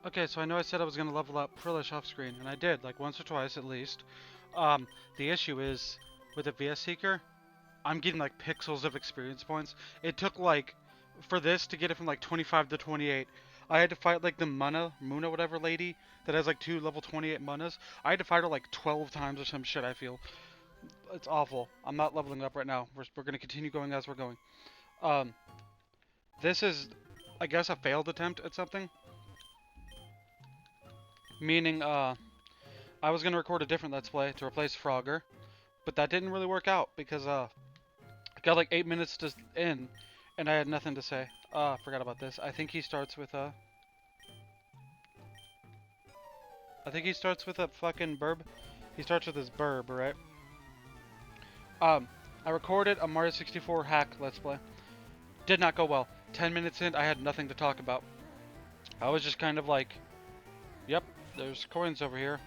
Okay, so I know I said I was gonna level up Prillish off screen, and I did, like once or twice at least. The issue is with the VS Seeker, I'm getting like pixels of experience points. It took like for this to get it from like 25 to 28. I had to fight like the Muna whatever lady that has like two level 28 manas. I had to fight her like 12 times or some shit. I feel it's awful. I'm not leveling up right now. We're gonna continue going as we're going. Um, this is, I guess, a failed attempt at something. Meaning, I was gonna record a different Let's Play to replace Frogger, but that didn't really work out because I got like 8 minutes to in, and I had nothing to say. Forgot about this. I think he starts with a. I think he starts with a fucking burb. He starts with his burb, right? I recorded a Mario 64 hack Let's Play. Did not go well. 10 minutes in, I had nothing to talk about. I was just kind of like, yep, there's coins over here.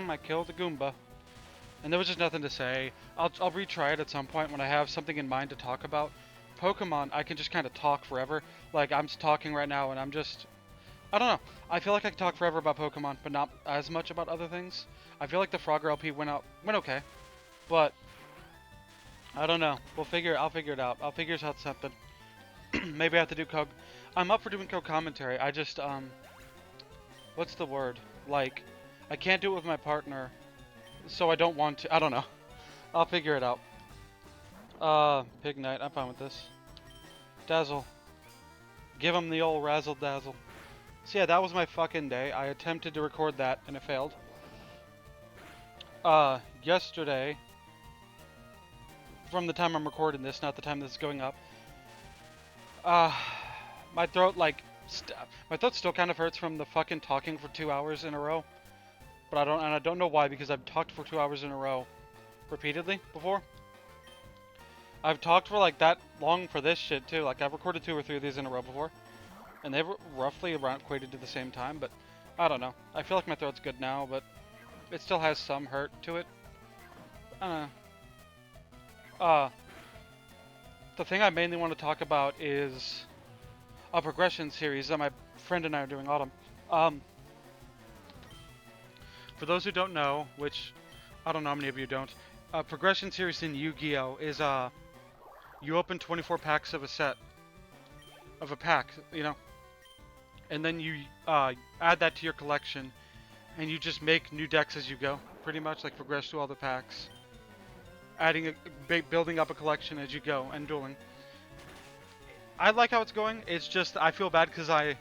I killed a Goomba. And there was just nothing to say. I'll retry it at some point when I have something in mind to talk about. Pokemon, I can just kind of talk forever. Like, I'm just talking right now, and I'm just... I don't know. I feel like I can talk forever about Pokemon, but not as much about other things. I feel like the Frogger LP went okay. But, I don't know. I'll figure it out. I'll figure out something. Maybe I have to do I'm up for doing co-commentary. I just, what's the word? Like, I can't do it with my partner, so I don't want to. I don't know. I'll figure it out. Pig Knight. I'm fine with this. Dazzle. Give him the old razzle dazzle. So yeah, that was my fucking day. I attempted to record that and it failed. Yesterday, from the time I'm recording this, not the time this is going up, my throat my throat still kind of hurts from the fucking talking for 2 hours in a row. But I don't know why, because I've talked for 2 hours in a row repeatedly before. I've talked for like that long for this shit too. Like I've recorded 2 or 3 of these in a row before, and they were roughly around equated to the same time. But I don't know. I feel like my throat's good now, but it still has some hurt to it. I don't know. The thing I mainly want to talk about is a progression series that my friend and I are doing autumn. For those who don't know, which I don't know how many of you don't, a progression series in Yu-Gi-Oh is you open 24 packs of a pack, you know, and then you add that to your collection, and you just make new decks as you go, pretty much like progress through all the packs, building up a collection as you go and dueling. I like how it's going. It's just I feel bad because I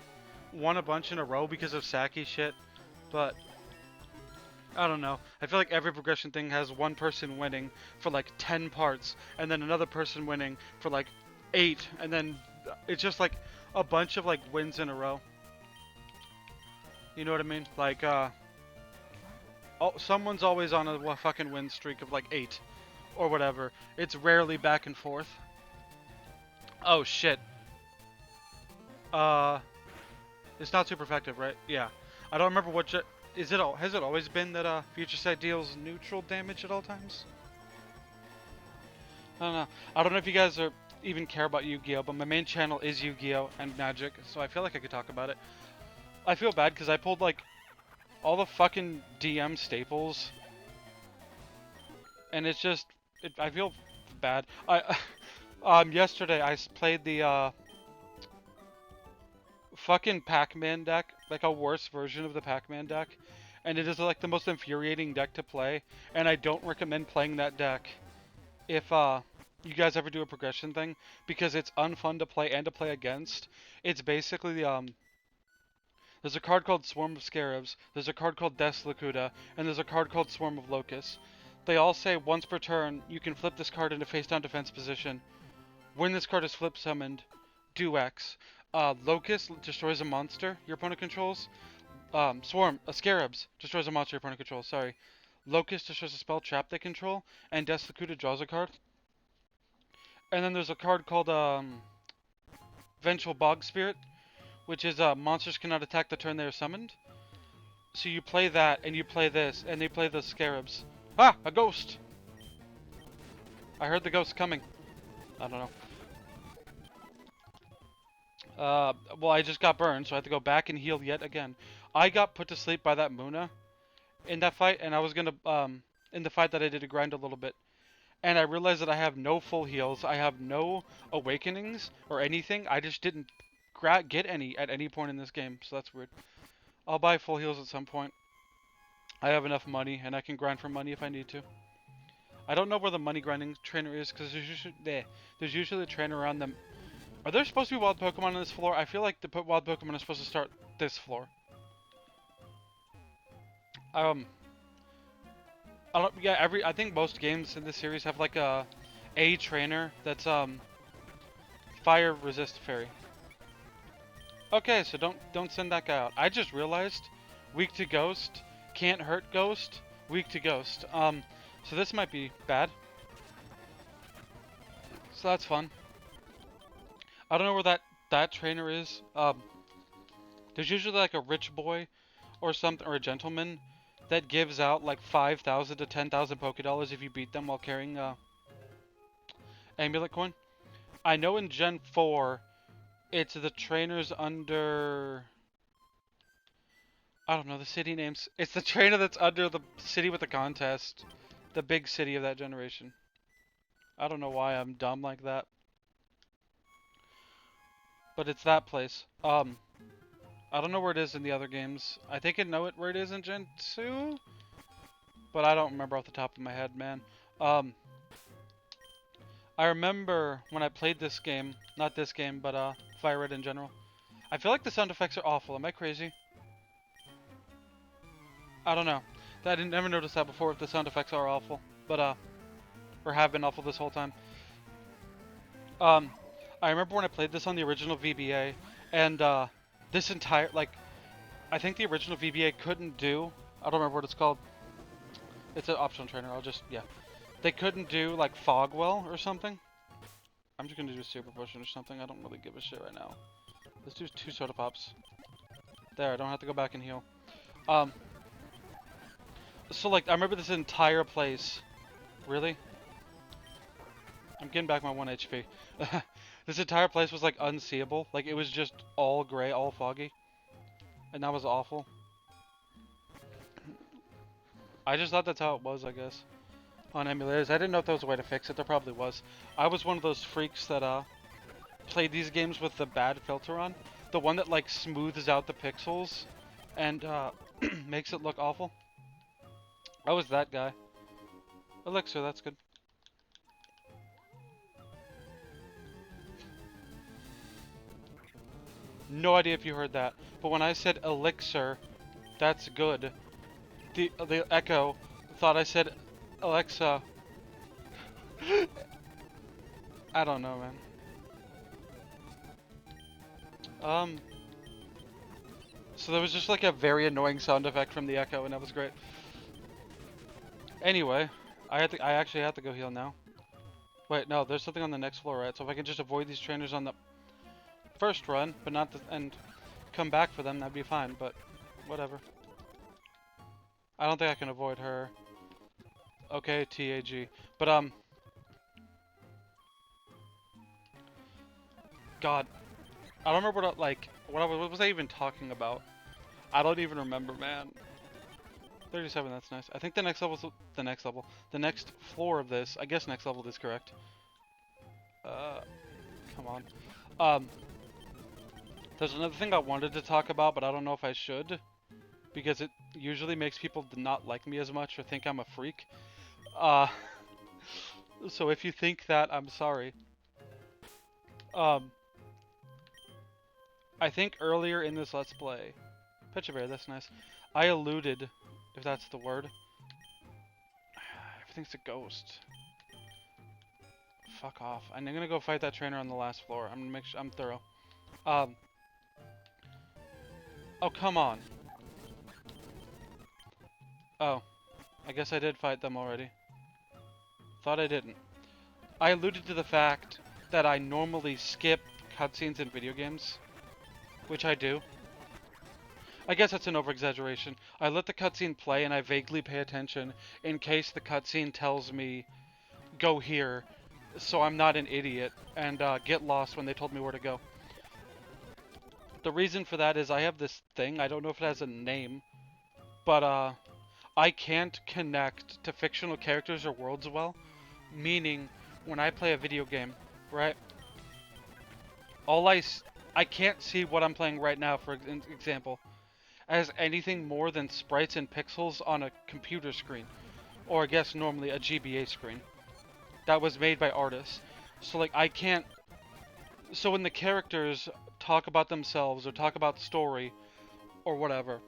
won a bunch in a row because of Saki shit, but I don't know. I feel like every progression thing has one person winning for like 10 parts, and then another person winning for like 8, and then it's just like a bunch of like wins in a row. You know what I mean? Like, someone's always on a fucking win streak of like 8 or whatever. It's rarely back and forth. Oh shit. Uh, it's not super effective, right? Yeah. I don't remember what. Has it always been that future sight deals neutral damage at all times? I don't know. I don't know if you guys even care about Yu-Gi-Oh, but my main channel is Yu-Gi-Oh and Magic, so I feel like I could talk about it. I feel bad because I pulled like all the fucking DM staples, and it's just I feel bad. Yesterday I played the fucking Pac-Man deck, like a worse version of the Pac-Man deck, and it is like the most infuriating deck to play, and I don't recommend playing that deck if you guys ever do a progression thing, because it's unfun to play and to play against. It's basically there's a card called Swarm of Scarabs, there's a card called Death's Lakuta, and there's a card called Swarm of Locusts. They all say once per turn you can flip this card into face down defense position. When this card is flip summoned, do X. Locust destroys a monster your opponent controls. Scarabs destroys a monster your opponent controls, sorry. Locust destroys a spell trap they control, and Death's Lakuta draws a card. And then there's a card called Vengeful Bog Spirit, which is monsters cannot attack the turn they are summoned. So you play that, and you play this, and they play the Scarabs. Ah! A ghost! I heard the ghost coming. I don't know. Well, I just got burned, so I have to go back and heal yet again. I got put to sleep by that Muna in that fight, and I was gonna, in the fight that I did to grind a little bit. And I realized that I have no full heals, I have no awakenings or anything. I just didn't get any at any point in this game, so that's weird. I'll buy full heals at some point. I have enough money, and I can grind for money if I need to. I don't know where the money grinding trainer is, because there's usually a trainer around them. Are there supposed to be wild Pokemon on this floor? I feel like the wild Pokemon are supposed to start this floor. Um, yeah, I think most games in this series have like a trainer that's fire resist fairy. Okay, so don't send that guy out. I just realized weak to ghost, can't hurt ghost, weak to ghost. So this might be bad. So that's fun. I don't know where that trainer is. There's usually like a rich boy or something, or a gentleman that gives out like 5,000 to 10,000 Pokédollars if you beat them while carrying amulet coin. I know in Gen 4, it's the trainers under... I don't know the city names. It's the trainer that's under the city with the contest. The big city of that generation. I don't know why I'm dumb like that. But it's that place. I don't know where it is in the other games. I think I know where it is in Gen 2. But I don't remember off the top of my head, man. I remember when I played this game. Not this game, but Fire Red in general. I feel like the sound effects are awful. Am I crazy? I don't know. I didn't never notice that before if the sound effects are awful. But or have been awful this whole time. I remember when I played this on the original VBA, and this entire, like, I think the original VBA couldn't do, I don't remember what it's called. It's an optional trainer, yeah. They couldn't do, like, Fogwell or something. I'm just gonna do Super Potion or something, I don't really give a shit right now. Let's do 2 Soda Pops. There, I don't have to go back and heal. So, like, I remember this entire place. Really? I'm getting back my 1 HP. This entire place was like unseeable. Like it was just all gray, all foggy. And that was awful. I just thought that's how it was, I guess. On emulators. I didn't know if there was a way to fix it. There probably was. I was one of those freaks that played these games with the bad filter on. The one that like smooths out the pixels and makes it look awful. I was that guy. Elixir, that's good. No idea if you heard that, but when I said elixir, that's good. The echo thought I said Alexa. I don't know, man. So there was just like a very annoying sound effect from the echo, and that was great. Anyway, I actually have to go heal now. Wait, no, there's something on the next floor, right? So if I can just avoid these trainers on the first run, but not and come back for them, that'd be fine, but whatever. I don't think I can avoid her. Okay, TAG. But, God. I don't remember what was I even talking about? I don't even remember, man. 37, that's nice. I think the next level's the next level. The next floor of this, I guess next level is correct. Come on. There's another thing I wanted to talk about, but I don't know if I should. Because it usually makes people not like me as much or think I'm a freak. So if you think that, I'm sorry. I think earlier in this Let's Play, Picture Bear, that's nice. I alluded, if that's the word. Everything's a ghost. Fuck off. I'm gonna go fight that trainer on the last floor. I'm gonna make sure I'm thorough. Oh, come on. Oh. I guess I did fight them already. Thought I didn't. I alluded to the fact that I normally skip cutscenes in video games. Which I do. I guess that's an over-exaggeration. I let the cutscene play and I vaguely pay attention in case the cutscene tells me, go here, so I'm not an idiot and get lost when they told me where to go. The reason for that is I have this thing, I don't know if it has a name, but I can't connect to fictional characters or worlds well. Meaning, when I play a video game, right? All I can't see what I'm playing right now, for example, as anything more than sprites and pixels on a computer screen, or I guess normally a GBA screen that was made by artists. So like I can't. So when the characters talk about themselves or talk about story or whatever,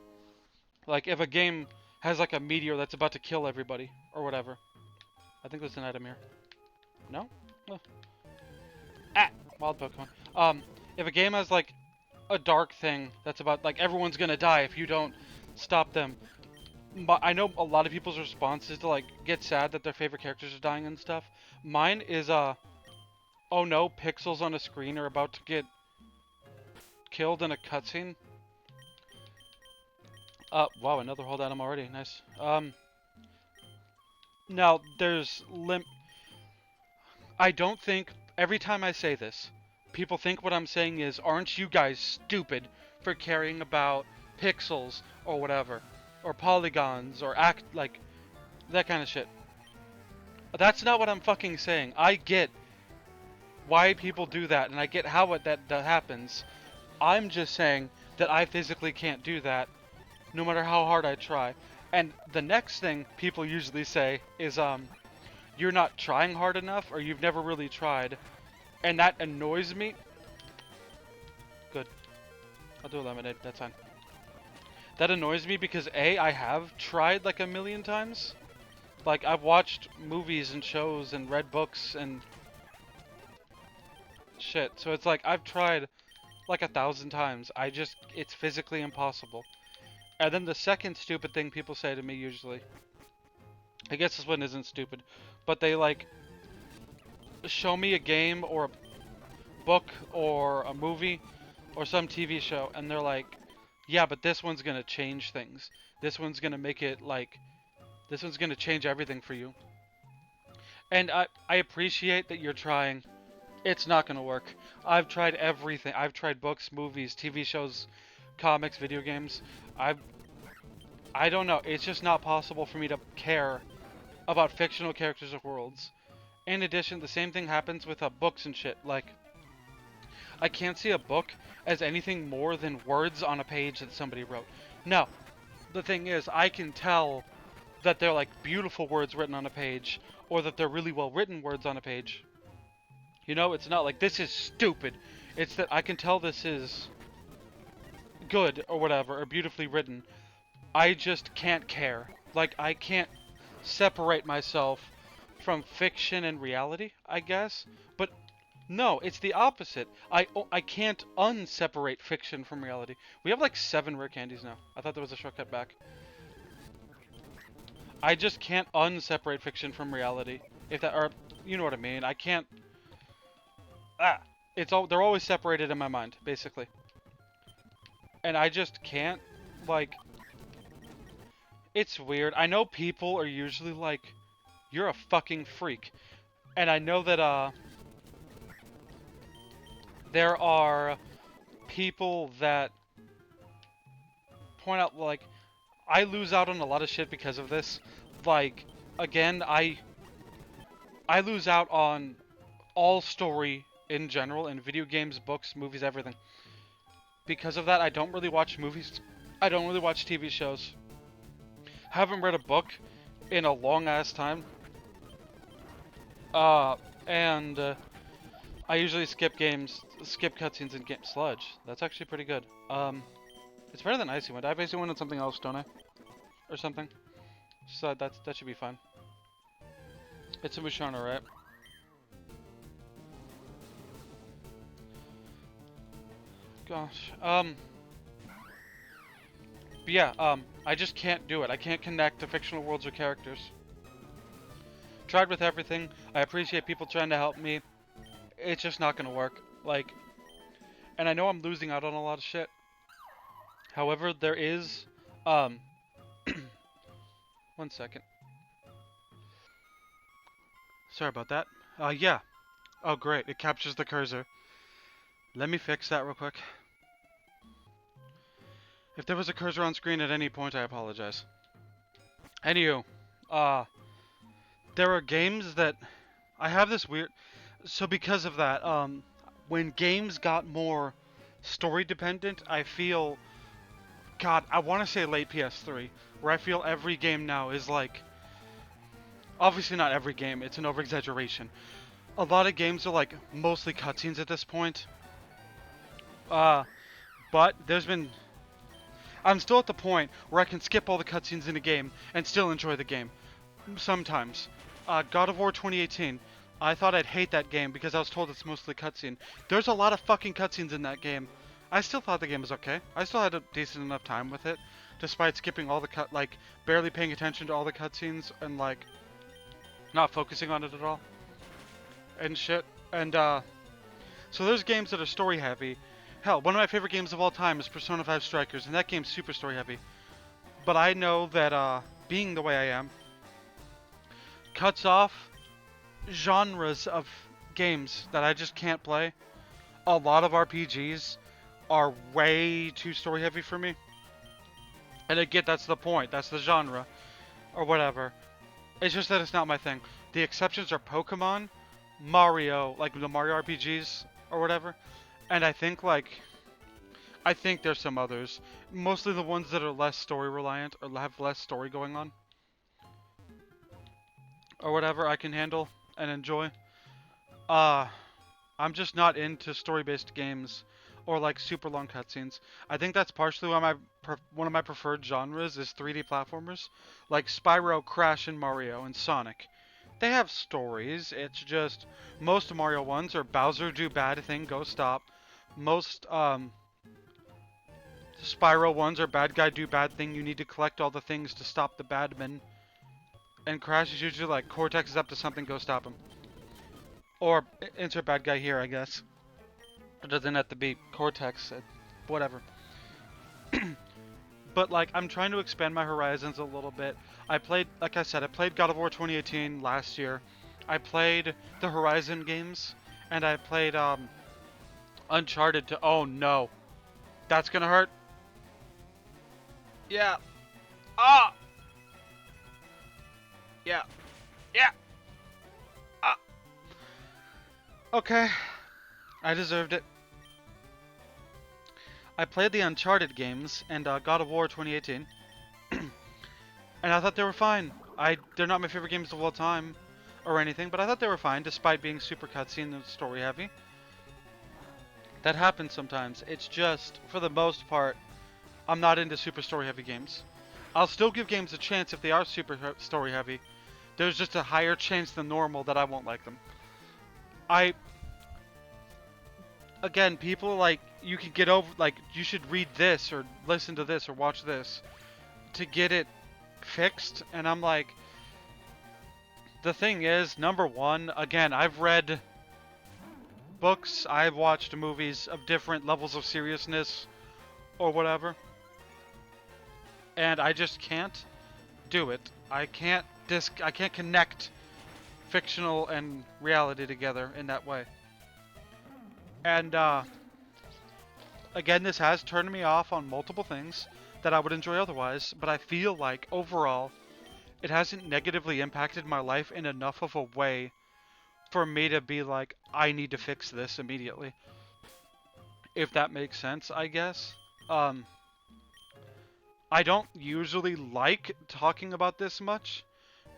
like if a game has like a meteor that's about to kill everybody or whatever, I think there's an item here. No? Oh. Ah, wild Pokemon. If a game has like a dark thing that's about like everyone's gonna die if you don't stop them. But I know a lot of people's response is to like get sad that their favorite characters are dying and stuff. Mine is oh no, pixels on a screen are about to get killed in a cutscene. Wow, another hold item already. Nice. Now there's I don't think every time I say this, people think what I'm saying is, aren't you guys stupid for caring about pixels or whatever, or polygons or act like that kind of shit. That's not what I'm fucking saying. I get why people do that, and I get how that happens. I'm just saying that I physically can't do that, no matter how hard I try. And the next thing people usually say is, you're not trying hard enough, or you've never really tried. And that annoys me. Good. I'll do a lemonade, that's fine. That annoys me because A, I have tried like a million times. Like, I've watched movies and shows and read books and shit. So it's like, I've tried like 1,000 times. It's physically impossible. And then the second stupid thing people say to me usually, I guess this one isn't stupid, but they like show me a game or a book or a movie or some TV show, and they're like, yeah, but this one's gonna change things. This one's gonna make it like, this one's gonna change everything for you. And I appreciate that you're trying. It's not gonna work. I've tried everything. I've tried books, movies, TV shows, comics, video games. I don't know. It's just not possible for me to care about fictional characters or worlds. In addition, the same thing happens with books and shit. Like, I can't see a book as anything more than words on a page that somebody wrote. No, the thing is, I can tell that they're like beautiful words written on a page, or that they're really well written words on a page. You know, it's not like this is stupid. It's that I can tell this is good or whatever, or beautifully written. I just can't care. Like, I can't separate myself from fiction and reality, I guess. But no, it's the opposite. I can't unseparate fiction from reality. We have like 7 rare candies now. I thought there was a shortcut back. I just can't unseparate fiction from reality. If that, or you know what I mean. I can't. They're always separated in my mind, basically. And I just can't, like, it's weird. I know people are usually like, you're a fucking freak. And I know that, there are people that point out, like, I lose out on a lot of shit because of this. Like, again, I lose out on all story in general, in video games, books, movies, everything. Because of that, I don't really watch movies. I don't really watch TV shows. Haven't read a book in a long ass time. And I usually skip games, skip cutscenes and get sludge. That's actually pretty good. It's better than Icy Wind. I have Icy Wind and something else, don't I? Or something. So that should be fine. It's a Musharna, right? Gosh. But yeah, I just can't do it. I can't connect to fictional worlds or characters. Tried with everything. I appreciate people trying to help me. It's just not gonna work. Like, and I know I'm losing out on a lot of shit. However, there is, 1 second. Sorry about that. Yeah. Oh, great. It captures the cursor. Let me fix that real quick. If there was a cursor on screen at any point, I apologize. Anywho, uh, there are games that I have this weird. So because of that, when games got more story dependent, I feel, God, I want to say late PS3, where I feel every game now is like, obviously not every game, it's an over exaggeration. A lot of games are like mostly cutscenes at this point. Uh, but I'm still at the point where I can skip all the cutscenes in a game and still enjoy the game. Sometimes. God of War 2018. I thought I'd hate that game because I was told it's mostly cutscene. There's a lot of fucking cutscenes in that game. I still thought the game was okay. I still had a decent enough time with it, despite skipping all the barely paying attention to all the cutscenes and like not focusing on it at all and shit. And so there's games that are story heavy. Hell, one of my favorite games of all time is Persona 5 Strikers, and that game's super story heavy. But I know that being the way I am cuts off genres of games that I just can't play. A lot of RPGs are way too story heavy for me. And I get that's the point, that's the genre, or whatever. It's just that it's not my thing. The exceptions are Pokemon, Mario, like the Mario RPGs, or whatever. And I think there's some others. Mostly the ones that are less story reliant, or have less story going on. Or whatever I can handle and enjoy. I'm just not into story-based games or like super long cutscenes. I think that's partially why one of my preferred genres is 3D platformers, like Spyro, Crash, and Mario and Sonic. They have stories. It's just most Mario ones are Bowser do bad thing, go stop. Most Spyro ones are bad guy do bad thing. You need to collect all the things to stop the badman. And Crash is usually like Cortex is up to something, go stop him. Or insert bad guy here, I guess. It doesn't have to be Cortex, whatever. But like, I'm trying to expand my horizons a little bit. I played, like I said, I played God of War 2018 last year. I played the Horizon games, and I played Uncharted to. Oh no, that's gonna hurt. Yeah. Ah. Yeah. Yeah. Ah. Okay. I deserved it. I played the Uncharted games and God of War 2018, and I thought they were fine. They're not my favorite games of all time, or anything, but I thought they were fine, despite being super cutscene and story heavy. That happens sometimes. It's just, for the most part, I'm not into super story heavy games. I'll still give games a chance if they are super story heavy. There's just a higher chance than normal that I won't like them. Again, people like, you can get over, like, you should read this or listen to this or watch this to get it fixed. And I'm like, the thing is, number one, again, I've read books, I've watched movies of different levels of seriousness or whatever, and I just can't do it. I can't connect fictional and reality together in that way. And again, this has turned me off on multiple things that I would enjoy otherwise, but I feel like overall it hasn't negatively impacted my life in enough of a way for me to be like, I need to fix this immediately. If that makes sense, I guess. I don't usually like talking about this much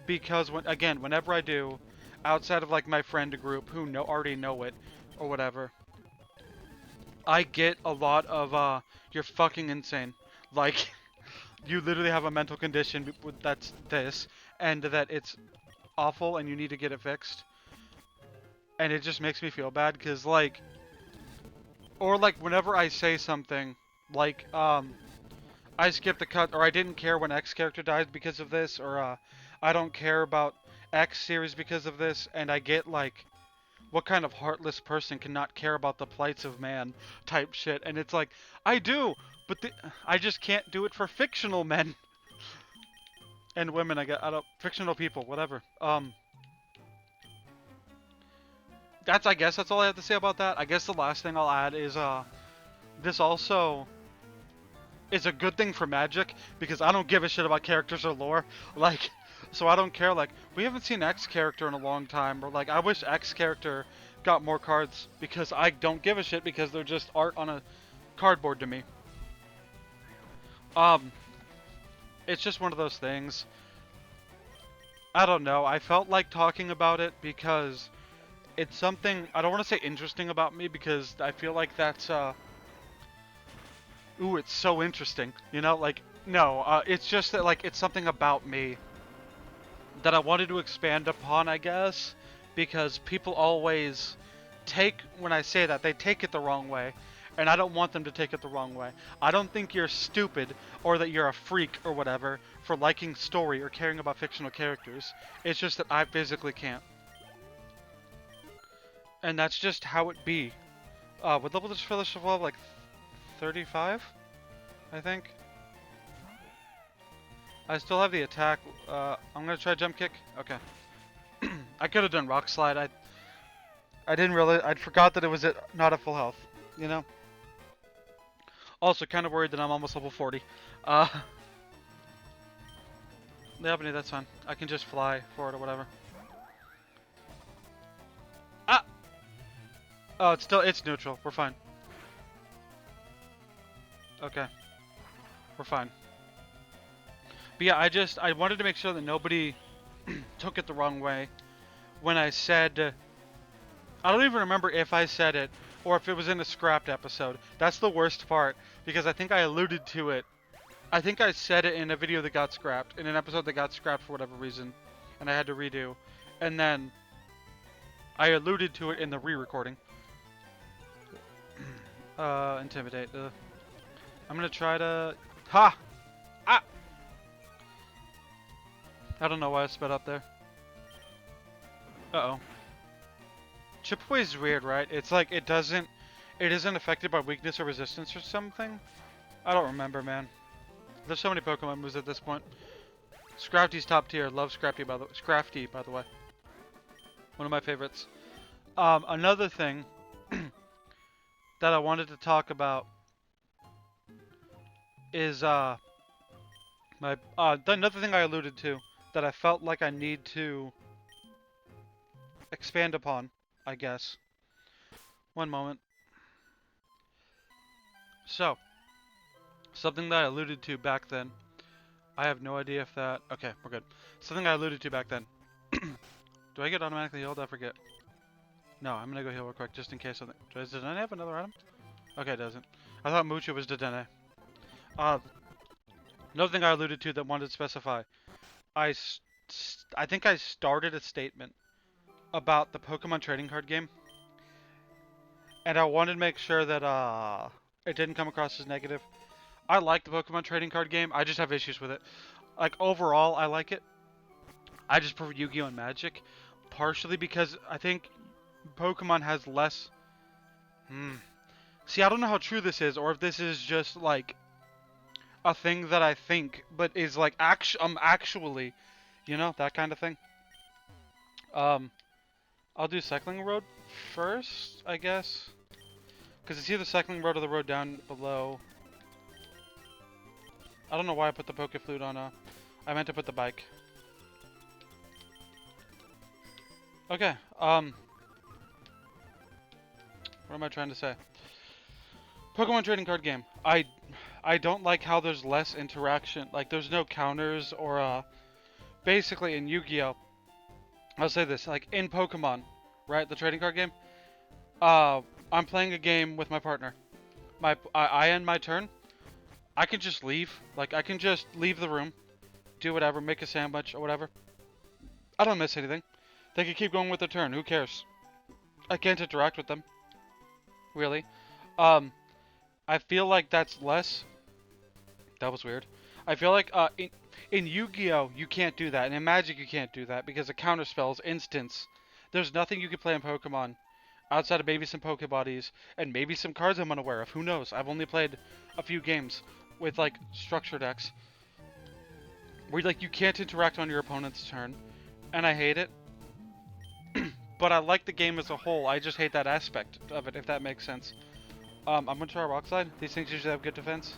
because whenever I do, outside of like my friend group who already know it or whatever, I get a lot of you're fucking insane. Like, you literally have a mental condition that's this, and that it's awful and you need to get it fixed. And it just makes me feel bad because like, or like whenever I say something like I skipped a cut, or I didn't care when X character died because of this, or I don't care about X series because of this, and I get like, what kind of heartless person cannot care about the plights of man type shit, and it's like, I do, but I just can't do it for fictional men and women. I don't fictional people, whatever. I guess that's all I have to say about that. I guess the last thing I'll add is this also is a good thing for Magic because I don't give a shit about characters or lore. Like, so I don't care. Like, we haven't seen X character in a long time, or like, I wish X character got more cards because I don't give a shit because they're just art on a cardboard to me. Um, it's just one of those things. I don't know. I felt like talking about it because it's something I don't want to say interesting about me because I feel like that's ooh, it's so interesting. You know, like no, it's just that like it's something about me that I wanted to expand upon, I guess, because people always take when I say that they take it the wrong way, and I don't want them to take it the wrong way. I don't think you're stupid or that you're a freak or whatever for liking story or caring about fictional characters. It's just that I physically can't. And that's just how it be. What level does Phyllis evolve? Like 35, I think. I still have the attack. I'm gonna try jump kick. Okay. I could have done rock slide. I didn't really. I forgot that it was not at full health. You know. Also, kind of worried that I'm almost level 40. Uh, yeah, but that's fine. I can just fly forward or whatever. Ah! Oh, it's neutral. We're fine. Okay. We're fine. But yeah, I wanted to make sure that nobody took it the wrong way when I said, I don't even remember if I said it or if it was in a scrapped episode. That's the worst part because I think I alluded to it. I think I said it in a video that got scrapped, in an episode that got scrapped for whatever reason, and I had to redo. And then I alluded to it in the re-recording. Intimidate. I'm gonna try to... Ha! Ah! I don't know why I sped up there. Uh-oh. Chip away is weird, right? It's like it isn't affected by weakness or resistance or something? I don't remember, man. There's so many Pokemon moves at this point. Scrafty's top tier. Love Scrafty, by the way. One of my favorites. Another thing that I wanted to talk about is another thing I alluded to that I felt like I need to expand upon, I guess. One moment. So, something that I alluded to back then. I have no idea if that... Okay, we're good. Something I alluded to back then. Do I get automatically healed? I forget. No, I'm gonna go heal real quick just in case something... Does Dedenne have another item? Okay, it doesn't. I thought Mucho was Dedenne. Another thing I alluded to that wanted to specify. I think I started a statement about the Pokemon trading card game. And I wanted to make sure that it didn't come across as negative. I like the Pokemon trading card game. I just have issues with it. Like, overall, I like it. I just prefer Yu-Gi-Oh! And Magic. Partially because I think Pokemon has less... See, I don't know how true this is, or if this is just, like, a thing that I think, but is, like, actually, you know, that kind of thing. I'll do Cycling Road first, I guess. Because it's either Cycling Road or the road down below. I don't know why I put the Pokeflute on, I meant to put the bike. Okay, what am I trying to say? Pokemon trading card game. I don't like how there's less interaction. Like, there's no counters or, basically in Yu-Gi-Oh! I'll say this, like, in Pokemon, right, the trading card game, I'm playing a game with my partner. I end my turn. I can just leave. Like, I can just leave the room, do whatever, make a sandwich or whatever. I don't miss anything. They can keep going with their turn. Who cares? I can't interact with them. Really. I feel like that's less... That was weird. I feel like, in Yu-Gi-Oh! You can't do that. And in Magic, you can't do that because the counter spells, instants. There's nothing you can play in Pokemon outside of maybe some Pokebodies and maybe some cards I'm unaware of. Who knows? I've only played a few games with, like, structure decks where, like, you can't interact on your opponent's turn. And I hate it. But I like the game as a whole. I just hate that aspect of it, if that makes sense. I'm gonna try Rock Slide. These things usually have good defense.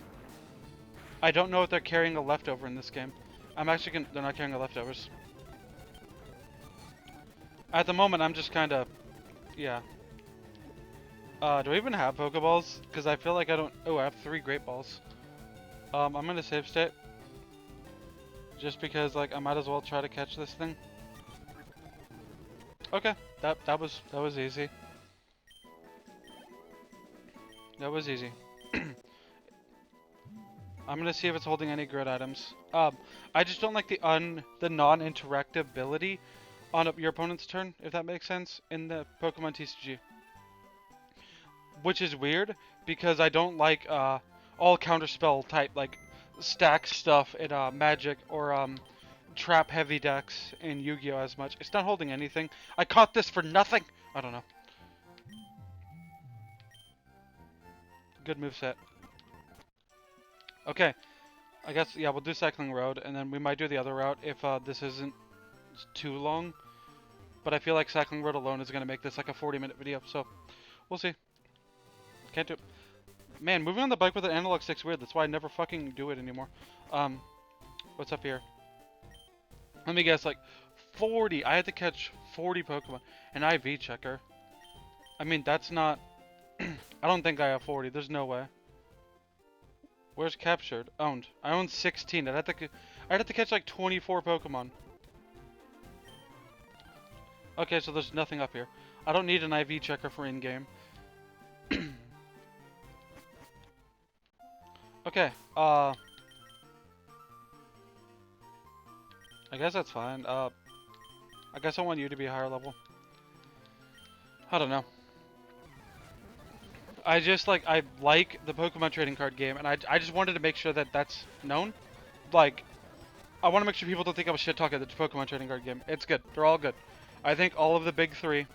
I don't know if they're carrying a leftover in this game. I'm actually gonna, they're not carrying a leftovers. At the moment, I'm just kind of, yeah. Do I even have Pokeballs? Because I feel like I don't, oh, I have 3 Great Balls. I'm gonna save state. Just because, like, I might as well try to catch this thing. Okay, that was easy. That was easy. I'm gonna see if it's holding any grid items. I just don't like the non-interactability on your opponent's turn, if that makes sense, in the Pokemon TCG. Which is weird, because I don't like all counterspell type, like stack stuff in Magic or trap heavy decks in Yu-Gi-Oh! As much. It's not holding anything. I caught this for nothing! I don't know. Good moveset. Okay, I guess, yeah, we'll do Cycling Road, and then we might do the other route if this isn't too long. But I feel like Cycling Road alone is going to make this like a 40-minute video, so we'll see. Can't do it. Man, moving on the bike with an analog stick's weird. That's why I never fucking do it anymore. What's up here? Let me guess, like 40. I had to catch 40 Pokemon. An IV checker. I mean, that's not... I don't think I have 40. There's no way. Where's captured? Owned. I own 16. I'd have to catch like 24 Pokemon. Okay, so there's nothing up here. I don't need an IV checker for in-game. Okay, I guess that's fine. I guess I want you to be a higher level. I don't know. I like the Pokemon trading card game, and I just wanted to make sure that that's known. Like, I want to make sure people don't think I'm a shit talker. The Pokemon trading card game. It's good. They're all good. I think all of the big 3.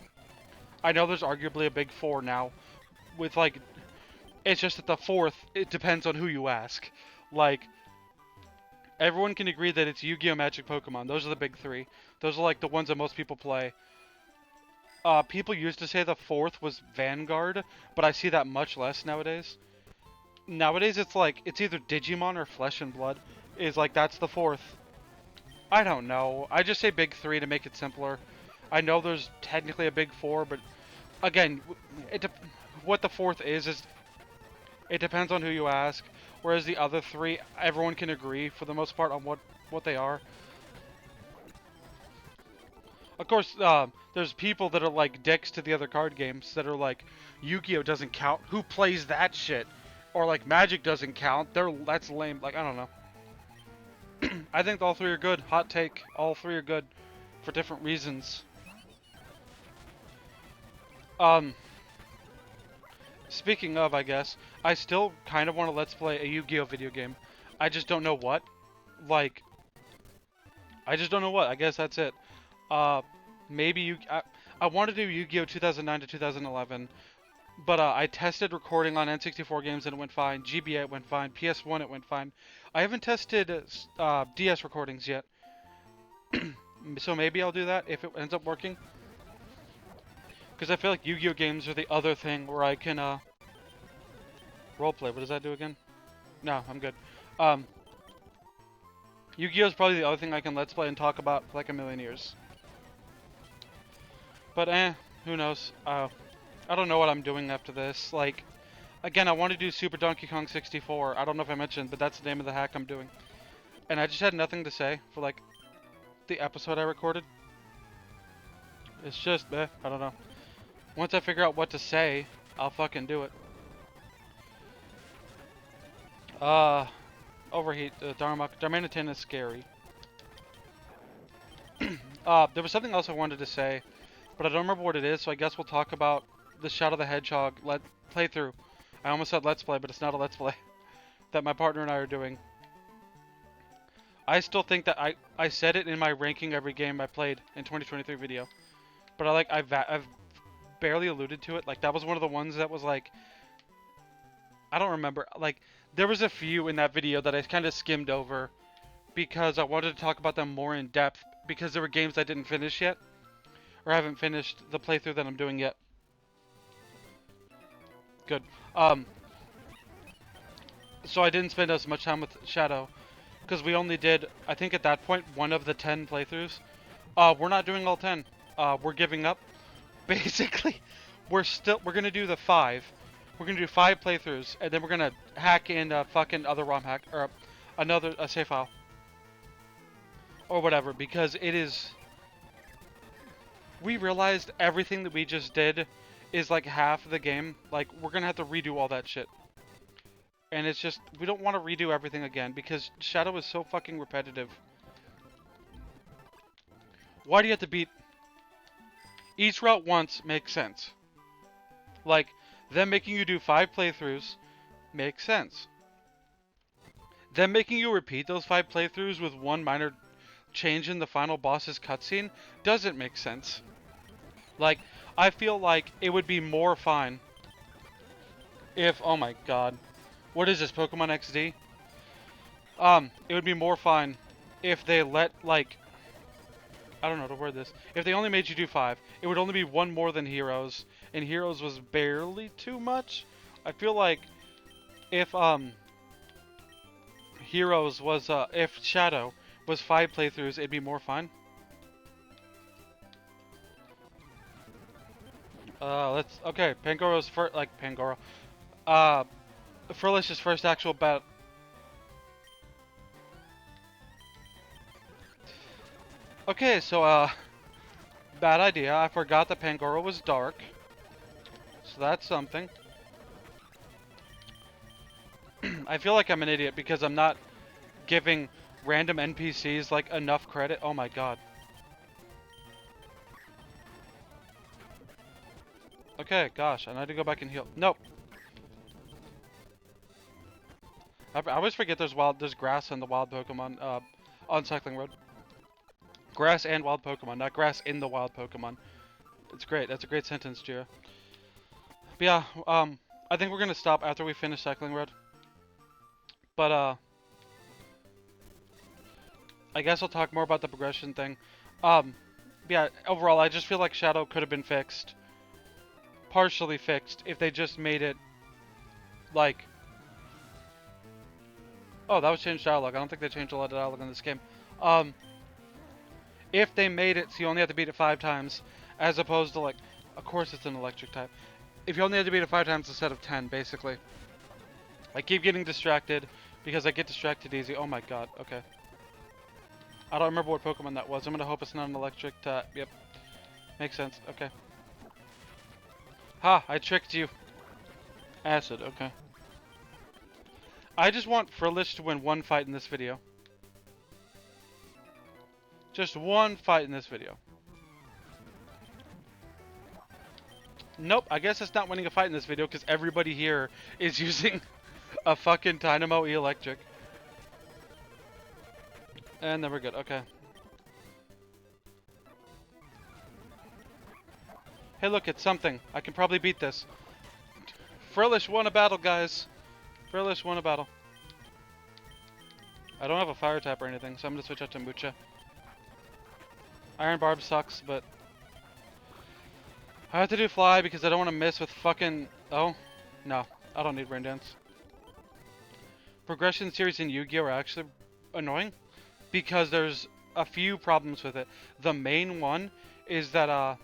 I know there's arguably a big 4 now, with like, it's just that the 4th, it depends on who you ask. Like, everyone can agree that it's Yu-Gi-Oh! Magic Pokemon. Those are the big 3. Those are like the ones that most people play. People used to say the 4th was Vanguard, but I see that much less nowadays. Nowadays it's like, it's either Digimon or Flesh and Blood. Is like, that's the 4th. I don't know. I just say big 3 to make it simpler. I know there's technically a big 4, but again, what the 4th is it depends on who you ask. Whereas the other 3, everyone can agree for the most part on what they are. Of course, there's people that are like dicks to the other card games that are like, Yu-Gi-Oh! Doesn't count. Who plays that shit? Or like, Magic doesn't count. That's lame. Like, I don't know. I think all 3 are good. Hot take. All 3 are good for different reasons. Speaking of, I guess, I still kind of want to Let's Play a Yu-Gi-Oh! Video game. I just don't know what. Like, I just don't know what. I guess that's it. Maybe I want to do Yu-Gi-Oh! 2009 to 2011, but I tested recording on N64 games and it went fine. GBA it went fine. PS1 it went fine. I haven't tested DS recordings yet, so maybe I'll do that if it ends up working. Because I feel like Yu-Gi-Oh! Games are the other thing where I can roleplay. What does that do again? No, I'm good. Yu-Gi-Oh! Is probably the other thing I can Let's Play and talk about for like a million years. But who knows? I don't know what I'm doing after this. Like, again, I want to do Super Donkey Kong 64. I don't know if I mentioned, but that's the name of the hack I'm doing. And I just had nothing to say for like the episode I recorded. It's just, I don't know. Once I figure out what to say, I'll fucking do it. Overheat. Darmanitan is scary. There was something else I wanted to say, but I don't remember what it is, so I guess we'll talk about the Shadow the Hedgehog playthrough. I almost said Let's Play, but it's not a Let's Play. That my partner and I are doing. I still think that I said it in my ranking every game I played in 2023 video. But I've barely alluded to it. Like, that was one of the ones that was like, I don't remember. Like, there was a few in that video that I kind of skimmed over because I wanted to talk about them more in depth because there were games I didn't finish yet, or haven't finished the playthrough that I'm doing yet. Good. So I didn't spend as much time with Shadow. Because we only did, I think at that point, one of the 10 playthroughs. We're not doing all 10. We're giving up. Basically, we're gonna do the 5. We're gonna do 5 playthroughs, and then we're gonna hack in a fucking other ROM hack, or a save file. Or whatever, because it is... We realized everything that we just did is like half the game. Like, we're gonna have to redo all that shit. And it's just, we don't want to redo everything again, because Shadow is so fucking repetitive. Why do you have to beat... Each route once makes sense. Like, them making you do 5 playthroughs makes sense. Them making you repeat those 5 playthroughs with one minor change in the final boss's cutscene doesn't make sense. Like, I feel like it would be more fine if... Oh my god. What is this, Pokemon XD? It would be more fine if they let, like... I don't know how to word this. If they only made you do 5, it would only be one more than Heroes, and Heroes was barely too much. I feel like if Heroes was if Shadow was 5 playthroughs, it'd be more fun. Okay, Pangoro's first, like Pangoro. Furlish's first actual battle. Okay, so bad idea. I forgot that Pangoro was dark. So that's something. I feel like I'm an idiot because I'm not giving random NPCs like enough credit. Oh my god. Okay, gosh, I need to go back and heal. Nope. I always forget there's grass in the wild Pokemon on Cycling Road. Grass and wild Pokemon, not grass in the wild Pokemon. It's great. That's a great sentence, Jira. But yeah, I think we're gonna stop after we finish Cycling Road. But I guess I'll talk more about the progression thing. Yeah, overall, I just feel like Shadow could have been fixed. Partially fixed, if they just made it, like... Oh, that was changed dialogue. I don't think they changed a lot of dialogue in this game. If they made it so you only have to beat it 5 times, as opposed to, like... Of course it's an electric type. If you only have to beat it 5 times instead of 10, basically. I keep getting distracted, because I get distracted easy. Oh my god, okay. I don't remember what Pokemon that was. I'm gonna hope it's not an electric type. Yep. Makes sense. Okay. Ha! I tricked you. Acid. Okay. I just want Frillish to win one fight in this video. Just one fight in this video. Nope. I guess it's not winning a fight in this video because everybody here is using a fucking Dynamo E-Electric. And then we're good. Okay. Hey, look, it's something. I can probably beat this. Frillish won a battle, guys. Frillish won a battle. I don't have a fire type or anything, so I'm gonna switch out to Mucha. Iron Barb sucks, but... I have to do Fly because I don't want to miss with fucking... Oh? No. I don't need Rain Dance. Progression series in Yu-Gi-Oh! Are actually annoying because there's a few problems with it. The main one is that,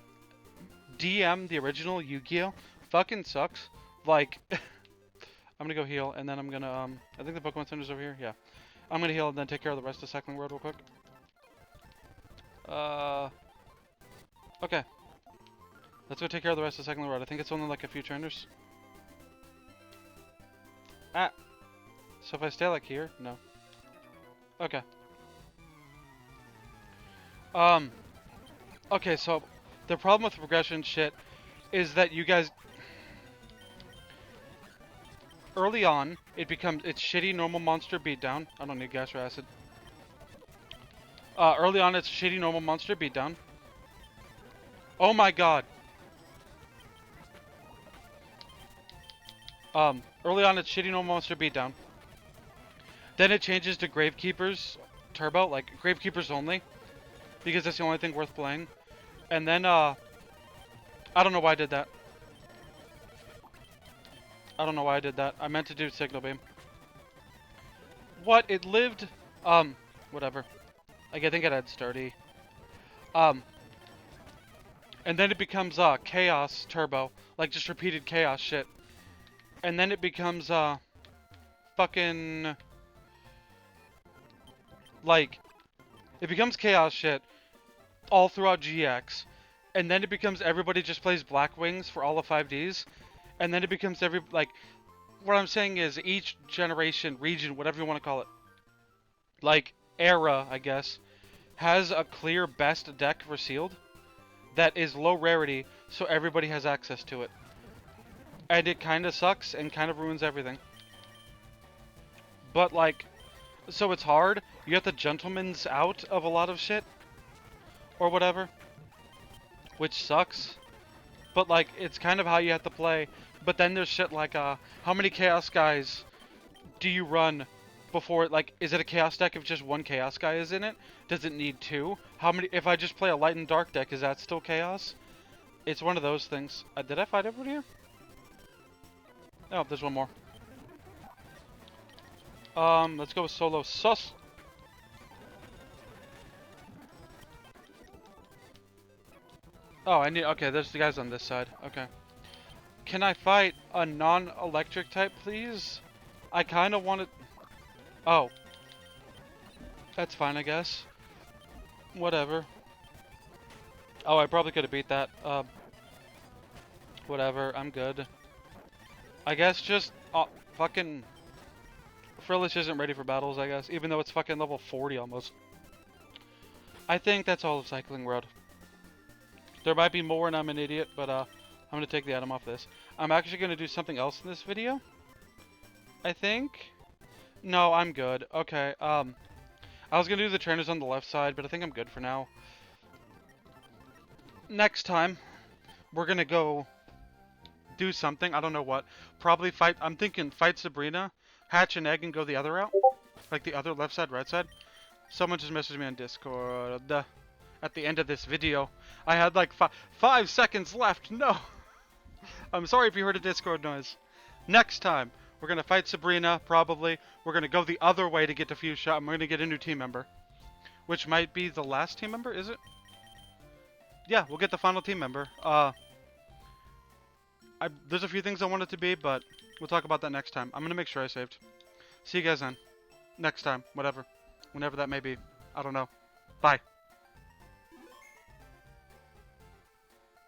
DM, the original Yu-Gi-Oh! Fucking sucks. Like, I'm gonna go heal, and then I'm gonna, I think the Pokemon Center's over here, yeah. I'm gonna heal and then take care of the rest of Cycling Road real quick. Okay. Let's go take care of the rest of Cycling Road. I think it's only like a few trainers. Ah! So if I stay like here, no. Okay. Okay, so the problem with progression shit is that you guys... Early on, it's shitty normal monster beatdown. I don't need gas or acid. Early on, it's shitty normal monster beatdown. Oh my god. Early on, it's shitty normal monster beatdown. Then it changes to Gravekeeper's Turbo, like Gravekeeper's only, because that's the only thing worth playing. And then, I don't know why I did that. I don't know why I did that. I meant to do Signal Beam. What? It lived, whatever. Like, I think it had sturdy. Um, and then it becomes, chaos turbo. Like, just repeated chaos shit. And then it becomes, fucking, like, it becomes chaos shit all throughout GX. And then it becomes everybody just plays Black Wings for all of 5Ds. And then it becomes like, what I'm saying is each generation, region, whatever you want to call it, like, era, I guess, has a clear best deck for sealed that is low rarity, so everybody has access to it. And it kind of sucks and kind of ruins everything. But, like, so it's hard. You have the gentleman's out of a lot of shit, or whatever, which sucks. But, like, it's kind of how you have to play. But then there's shit like, how many Chaos guys do you run before, like, is it a Chaos deck if just one Chaos guy is in it? Does it need two? How many, if I just play a Light and Dark deck, is that still Chaos? It's one of those things. Did I fight everybody here? Oh, there's one more. Let's go with solo sus. Oh, I need, okay, there's the guys on this side. Okay. Can I fight a non-electric type, please? I kind of want to... Oh. That's fine, I guess. Whatever. Oh, I probably could have beat that. Whatever, I'm good. I guess just... fucking... Frillish isn't ready for battles, I guess. Even though it's fucking level 40 almost. I think that's all of Cycling Road. There might be more and I'm an idiot, but I'm going to take the item off this. I'm actually going to do something else in this video. I think. No, I'm good. Okay, I was going to do the trainers on the left side, but I think I'm good for now. Next time, we're going to go do something. I don't know what. Probably fight. I'm thinking fight Sabrina, hatch an egg, and go the other route. Like the other left side, right side. Someone just messaged me on Discord. At the end of this video. I had like 5 seconds left. No. I'm sorry if you heard a Discord noise. Next time, we're going to fight Sabrina, probably. We're going to go the other way to get to Fuse Shot. And we're going to get a new team member. Which might be the last team member, is it? Yeah, we'll get the final team member. There's a few things I want it to be, but we'll talk about that next time. I'm going to make sure I saved. See you guys then. Next time, whatever. Whenever that may be. I don't know. Bye.